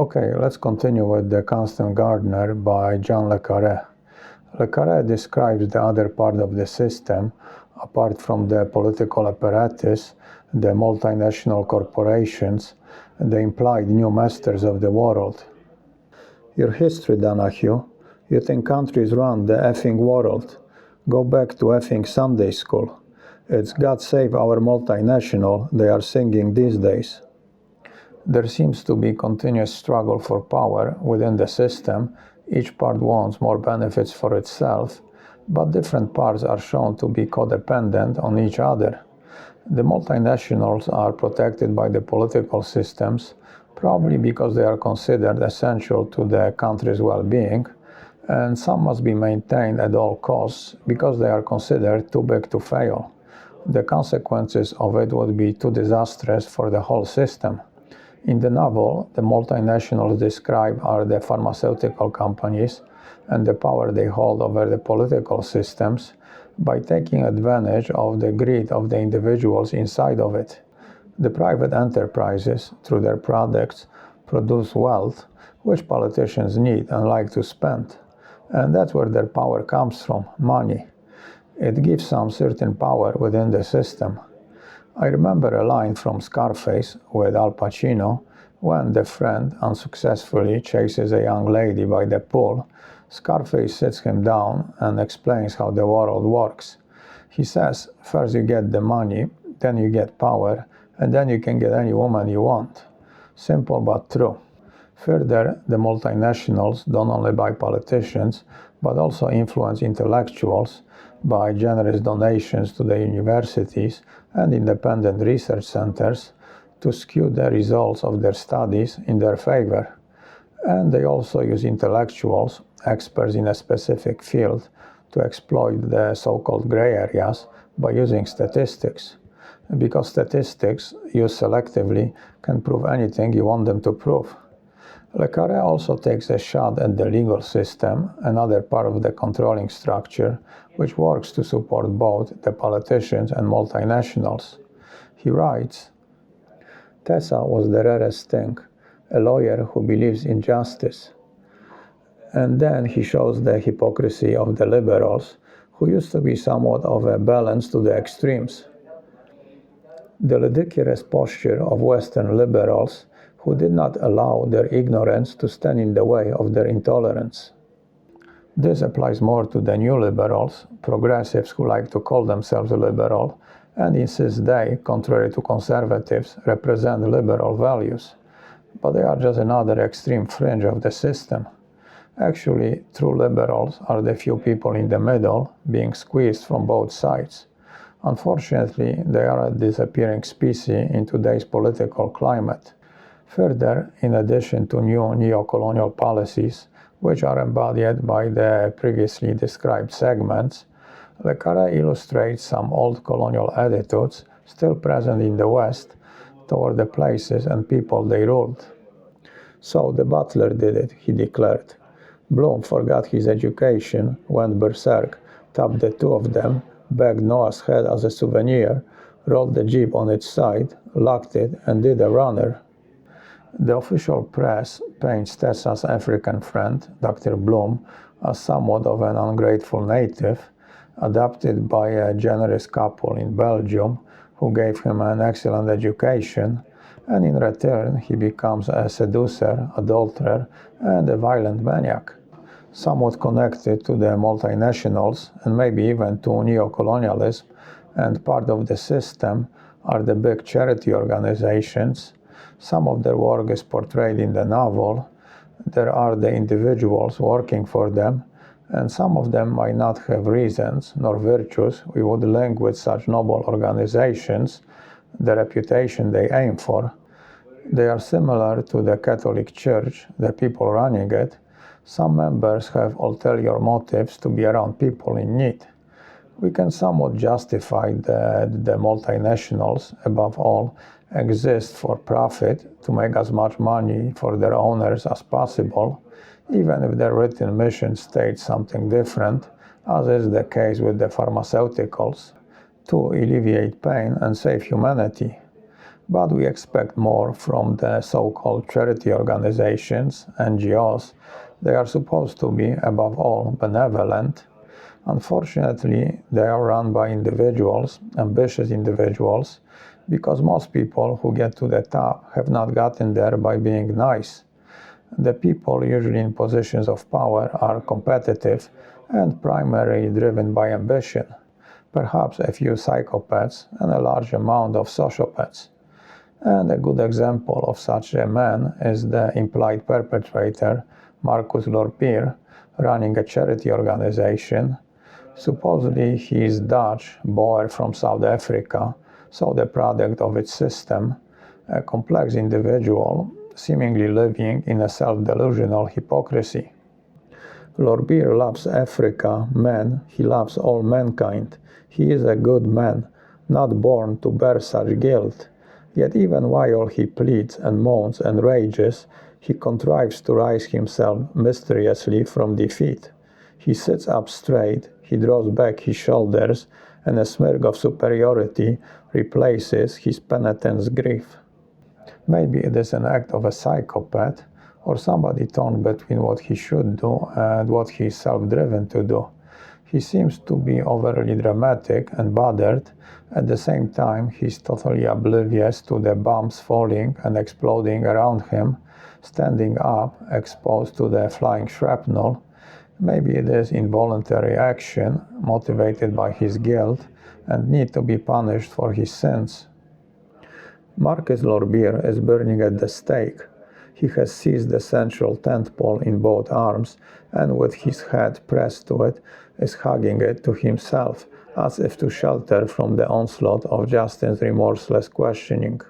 Okay, let's continue with The Constant Gardener by John Le Carré. Le Carré describes the other part of the system, apart from the political apparatus, the multinational corporations, the implied new masters of the world. Your history, Donahue. You think countries run the effing world. Go back to effing Sunday school. It's God save our multinational they are singing these days. There seems to be continuous struggle for power within the system. Each part wants more benefits for itself, but different parts are shown to be codependent on each other. The multinationals are protected by the political systems, probably because they are considered essential to the country's well-being, and some must be maintained at all costs because they are considered too big to fail. The consequences of it would be too disastrous for the whole system. In the novel, the multinationals described are the pharmaceutical companies and the power they hold over the political systems by taking advantage of the greed of the individuals inside of it. The private enterprises, through their products, produce wealth which politicians need and like to spend. And that's where their power comes from, money. It gives some certain power within the system. I remember a line from Scarface with Al Pacino when the friend unsuccessfully chases a young lady by the pool. Scarface sits him down and explains how the world works. He says, first you get the money, then you get power, and then you can get any woman you want. Simple but true. Further, the multinationals don't only buy politicians, but also influence intellectuals by generous donations to the universities and independent research centers to skew the results of their studies in their favor. And they also use intellectuals, experts in a specific field, to exploit the so-called gray areas by using statistics. Because statistics, used selectively, can prove anything you want them to prove. Le Carré also takes a shot at the legal system, another part of the controlling structure, which works to support both the politicians and multinationals. He writes, Tessa was the rarest thing, a lawyer who believes in justice. And then he shows the hypocrisy of the liberals, who used to be somewhat of a balance to the extremes. The ridiculous posture of Western liberals who did not allow their ignorance to stand in the way of their intolerance. This applies more to the new liberals, progressives who like to call themselves liberal, and insist they, contrary to conservatives, represent liberal values. But they are just another extreme fringe of the system. Actually, true liberals are the few people in the middle, being squeezed from both sides. Unfortunately, they are a disappearing species in today's political climate. Further, in addition to new neo-colonial policies, which are embodied by the previously described segments, Le Carré illustrates some old colonial attitudes still present in the West toward the places and people they ruled. So the butler did it, he declared. Bloom forgot his education, went berserk, tapped the two of them, bagged Noah's head as a souvenir, rolled the jeep on its side, locked it, and did a runner. The official press paints Tessa's African friend, Dr. Bloom, as somewhat of an ungrateful native, adopted by a generous couple in Belgium who gave him an excellent education, and in return he becomes a seducer, adulterer, and a violent maniac. Somewhat connected to the multinationals and maybe even to neocolonialism, and part of the system are the big charity organizations. Some of their work is portrayed in the novel. There are the individuals working for them, and some of them might not have reasons nor virtues we would link with such noble organizations, the reputation they aim for. They are similar to the Catholic Church, the people running it. Some members have ulterior motives to be around people in need. We can somewhat justify that the multinationals, above all, exist for profit to make as much money for their owners as possible, even if their written mission states something different, as is the case with the pharmaceuticals, to alleviate pain and save humanity. But we expect more from the so-called charity organizations, NGOs. They are supposed to be, above all, benevolent. Unfortunately, they are run by individuals, ambitious individuals, because most people who get to the top have not gotten there by being nice. The people usually in positions of power are competitive and primarily driven by ambition, perhaps a few psychopaths and a large amount of sociopaths. And a good example of such a man is the implied perpetrator, Marcus Lorpier, running a charity organization. Supposedly he is Dutch, Boer from South Africa, so the product of its system, a complex individual, seemingly living in a self-delusional hypocrisy. Lorbier loves Africa, man, he loves all mankind. He is a good man, not born to bear such guilt. Yet even while he pleads and moans and rages, he contrives to rise himself mysteriously from defeat. He sits up straight, he draws back his shoulders, and a smirk of superiority replaces his penitent's grief. Maybe it is an act of a psychopath, or somebody torn between what he should do and what he is self-driven to do. He seems to be overly dramatic and bothered. At the same time, he is totally oblivious to the bombs falling and exploding around him, standing up, exposed to the flying shrapnel. Maybe it is involuntary action, motivated by his guilt, and need to be punished for his sins. Marcus Lorbier is burning at the stake. He has seized the central tent pole in both arms, and with his head pressed to it, is hugging it to himself, as if to shelter from the onslaught of Justin's remorseless questioning.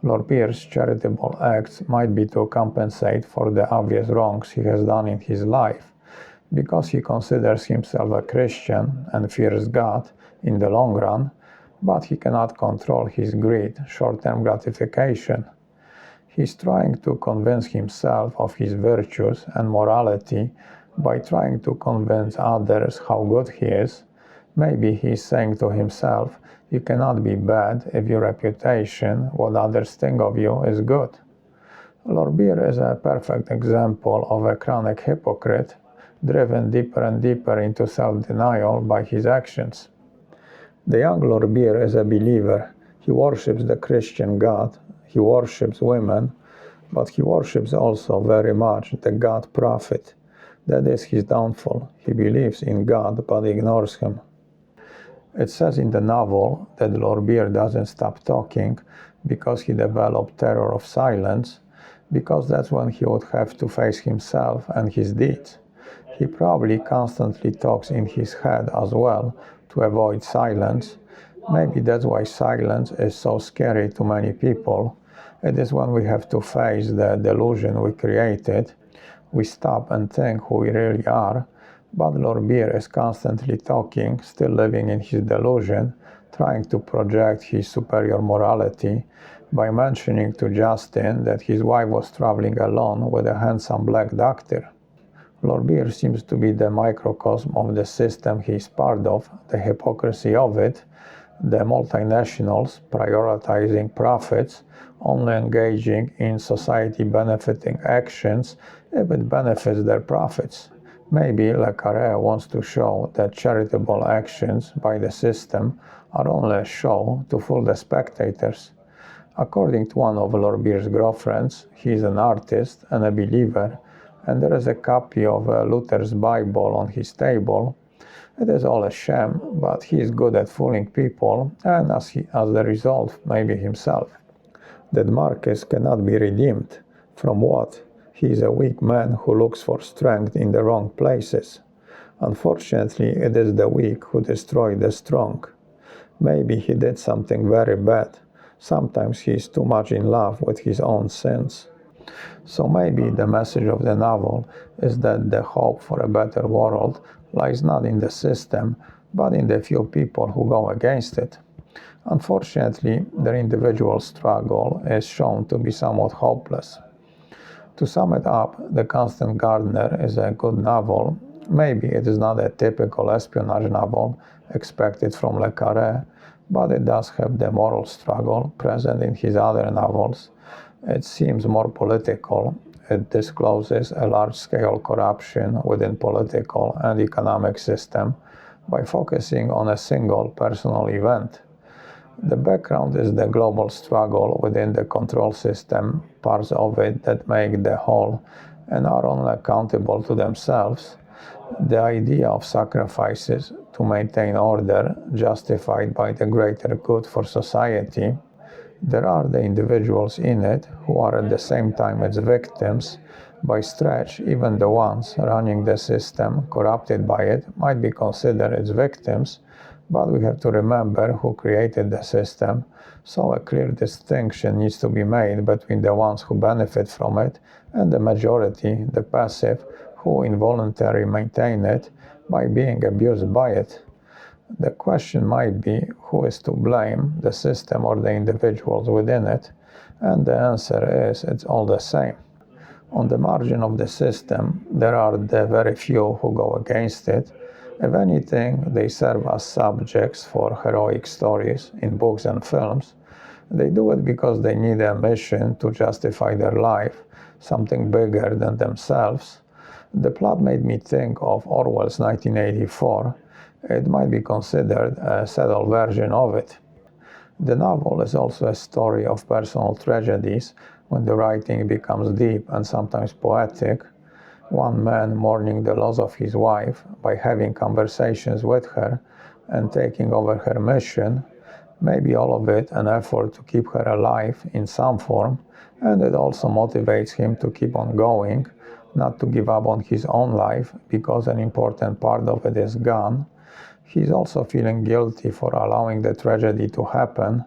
Lorbier's charitable acts might be to compensate for the obvious wrongs he has done in his life, because he considers himself a Christian and fears God in the long run, but he cannot control his greed, short-term gratification. He is trying to convince himself of his virtues and morality by trying to convince others how good he is. Maybe he is saying to himself, you cannot be bad if your reputation, what others think of you, is good. Lorbier is a perfect example of a chronic hypocrite, driven deeper and deeper into self-denial by his actions. The young Lorbier is a believer. He worships the Christian God, he worships women, but he worships also very much the God prophet. That is his downfall. He believes in God but ignores him. It says in the novel that Lorbier doesn't stop talking because he developed terror of silence, because that's when he would have to face himself and his deeds. He probably constantly talks in his head as well to avoid silence. Maybe that's why silence is so scary to many people. It is when we have to face the delusion we created. We stop and think who we really are. But Lorbier is constantly talking, still living in his delusion, trying to project his superior morality by mentioning to Justin that his wife was traveling alone with a handsome black doctor. Lorbier seems to be the microcosm of the system he is part of, the hypocrisy of it, the multinationals prioritizing profits, only engaging in society-benefiting actions if it benefits their profits. Maybe Le Carré wants to show that charitable actions by the system are only a show to fool the spectators. According to one of Lorbier's girlfriends, he is an artist and a believer, and there is a copy of Luther's Bible on his table. It is all a sham, but he is good at fooling people, and as the result, maybe himself. That Marcus cannot be redeemed. From what? He is a weak man who looks for strength in the wrong places. Unfortunately, it is the weak who destroy the strong. Maybe he did something very bad. Sometimes he is too much in love with his own sins. So maybe the message of the novel is that the hope for a better world lies not in the system, but in the few people who go against it. Unfortunately, their individual struggle is shown to be somewhat hopeless. To sum it up, The Constant Gardener is a good novel. Maybe it is not a typical espionage novel expected from Le Carré, but it does have the moral struggle present in his other novels. It seems more political. It discloses a large-scale corruption within political and economic system by focusing on a single personal event. The background is the global struggle within the control system, parts of it that make the whole and are only accountable to themselves. The idea of sacrifices to maintain order, justified by the greater good for society. There are the individuals in it who are at the same time its victims. By stretch, even the ones running the system, corrupted by it, might be considered its victims, but we have to remember who created the system, so a clear distinction needs to be made between the ones who benefit from it and the majority, the passive, who involuntarily maintain it by being abused by it. The question might be who is to blame, the system or the individuals within it, and the answer is it's all the same. On the margin of the system, there are the very few who go against it. If anything, they serve as subjects for heroic stories in books and films. They do it because they need a mission to justify their life, something bigger than themselves. The plot made me think of Orwell's 1984. It might be considered a subtle version of it. The novel is also a story of personal tragedies when the writing becomes deep and sometimes poetic. One man mourning the loss of his wife by having conversations with her and taking over her mission, maybe all of it an effort to keep her alive in some form, and it also motivates him to keep on going, not to give up on his own life because an important part of it is gone. He's also feeling guilty for allowing the tragedy to happen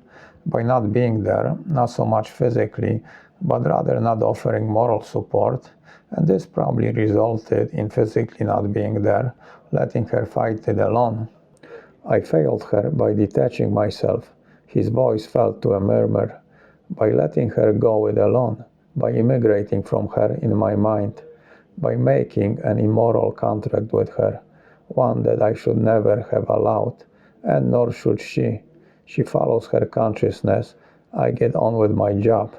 by not being there, not so much physically, but rather not offering moral support, and this probably resulted in physically not being there, letting her fight it alone. I failed her by detaching myself. His voice fell to a murmur. By letting her go it alone, by immigrating from her in my mind, by making an immoral contract with her, one that I should never have allowed, and nor should she. She follows her consciousness. I get on with my job.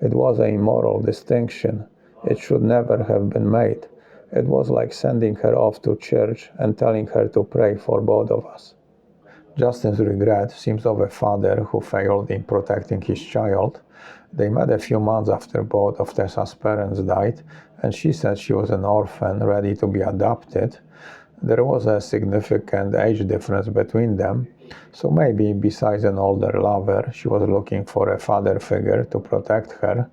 It was an immoral distinction. It should never have been made. It was like sending her off to church and telling her to pray for both of us. Justin's regret seems of a father who failed in protecting his child. They met a few months after both of Tessa's parents died, and she said she was an orphan ready to be adopted. There was a significant age difference between them, so maybe besides an older lover, she was looking for a father figure to protect her.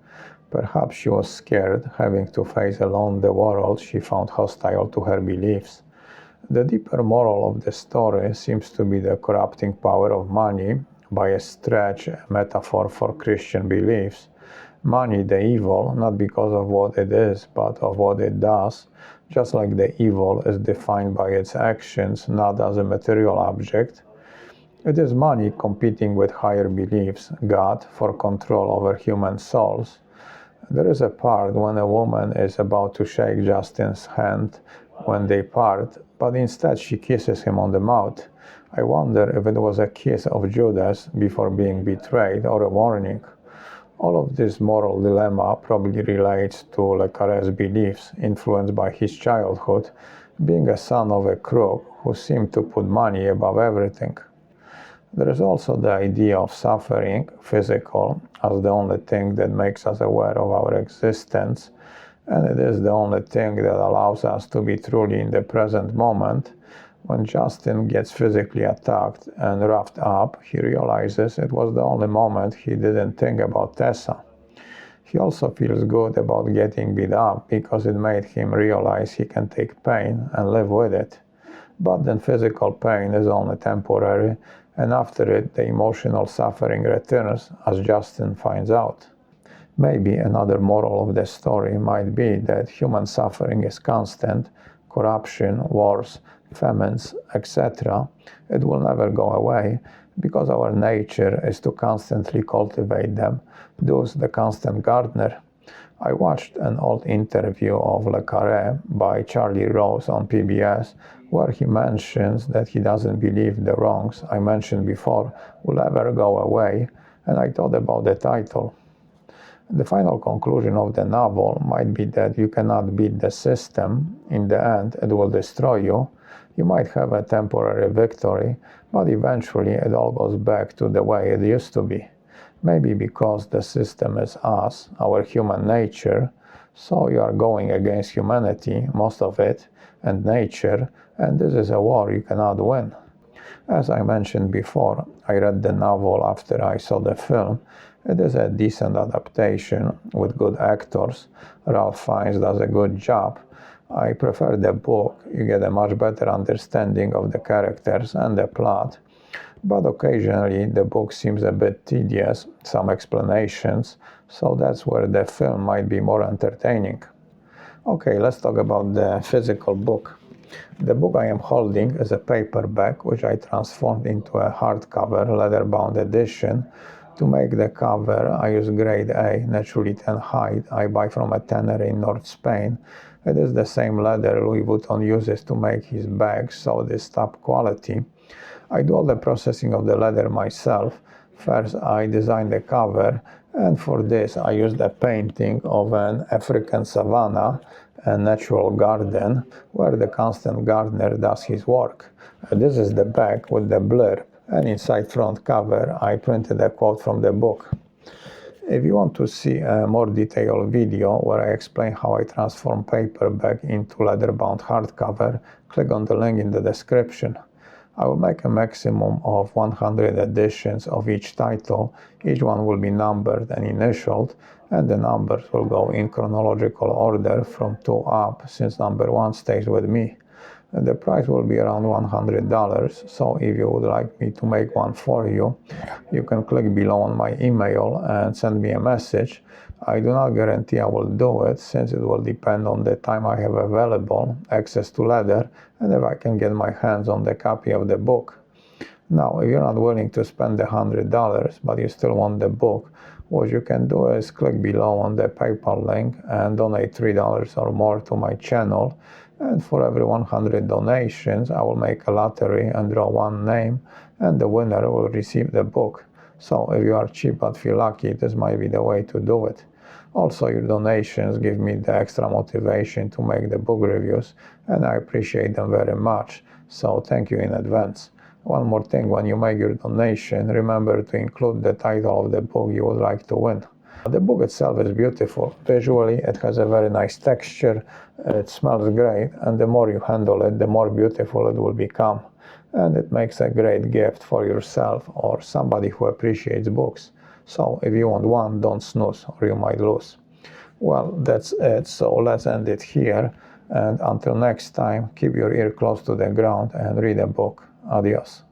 Perhaps she was scared, having to face alone the world she found hostile to her beliefs. The deeper moral of the story seems to be the corrupting power of money, by a stretch a metaphor for Christian beliefs. Money, the evil, not because of what it is, but of what it does, just like the evil is defined by its actions, not as a material object. It is money competing with higher beliefs, God, for control over human souls. There is a part when a woman is about to shake Justin's hand when they part, but instead she kisses him on the mouth. I wonder if it was a kiss of Judas before being betrayed or a warning. All of this moral dilemma probably relates to Le Carré's beliefs, influenced by his childhood, being a son of a crook who seemed to put money above everything. There is also the idea of suffering, physical, as the only thing that makes us aware of our existence, and it is the only thing that allows us to be truly in the present moment. When Justin gets physically attacked and roughed up, he realizes it was the only moment he didn't think about Tessa. He also feels good about getting beat up because it made him realize he can take pain and live with it. But then physical pain is only temporary, and after it the emotional suffering returns, as Justin finds out. Maybe another moral of the story might be that human suffering is constant, corruption, wars, famines, etc. It will never go away because our nature is to constantly cultivate them, thus the constant gardener. I watched an old interview of Le Carré by Charlie Rose on PBS, where he mentions that he doesn't believe the wrongs I mentioned before will ever go away, and I thought about the title. The final conclusion of the novel might be that you cannot beat the system. In the end, it will destroy you. You might have a temporary victory, but eventually it all goes back to the way it used to be. Maybe because the system is us, our human nature, so you are going against humanity, most of it, and nature, and this is a war you cannot win. As I mentioned before, I read the novel after I saw the film. It is a decent adaptation with good actors. Ralph Fiennes does a good job. I prefer the book. You get a much better understanding of the characters and the plot. But occasionally the book seems a bit tedious, some explanations, so that's where the film might be more entertaining. Okay, let's talk about the physical book. The book I am holding is a paperback which I transformed into a hardcover leather-bound edition. To make the cover, I use grade A naturally tan hide I buy from a tanner in North Spain. It is the same leather Louis Vuitton uses to make his bags, so it is top quality. I do all the processing of the leather myself. First, I design the cover, and for this I used a painting of an African savanna, a natural garden, where the constant gardener does his work. This is the back with the blurb, and inside front cover I printed a quote from the book. If you want to see a more detailed video where I explain how I transform paperback into leather-bound hardcover, click on the link in the description. I will make a maximum of 100 editions of each title. Each one will be numbered and initialed, and the numbers will go in chronological order from 2 up, since number 1 stays with me. The price will be around $100, so if you would like me to make one for you, you can click below on my email and send me a message. I do not guarantee I will do it, since it will depend on the time I have available, access to leather, and if I can get my hands on the copy of the book. Now, if you're not willing to spend the $100, but you still want the book, what you can do is click below on the PayPal link and donate $3 or more to my channel. And for every 100 donations, I will make a lottery and draw one name, and the winner will receive the book. So if you are cheap but feel lucky, this might be the way to do it. Also, your donations give me the extra motivation to make the book reviews, and I appreciate them very much. So thank you in advance. One more thing, when you make your donation, remember to include the title of the book you would like to win. The book itself is beautiful. Visually, it has a very nice texture, it smells great, and the more you handle it, the more beautiful it will become. And it makes a great gift for yourself or somebody who appreciates books. So if you want one, don't snooze or you might lose. Well, that's it, so let's end it here, and until next time, keep your ear close to the ground and read a book. Adios.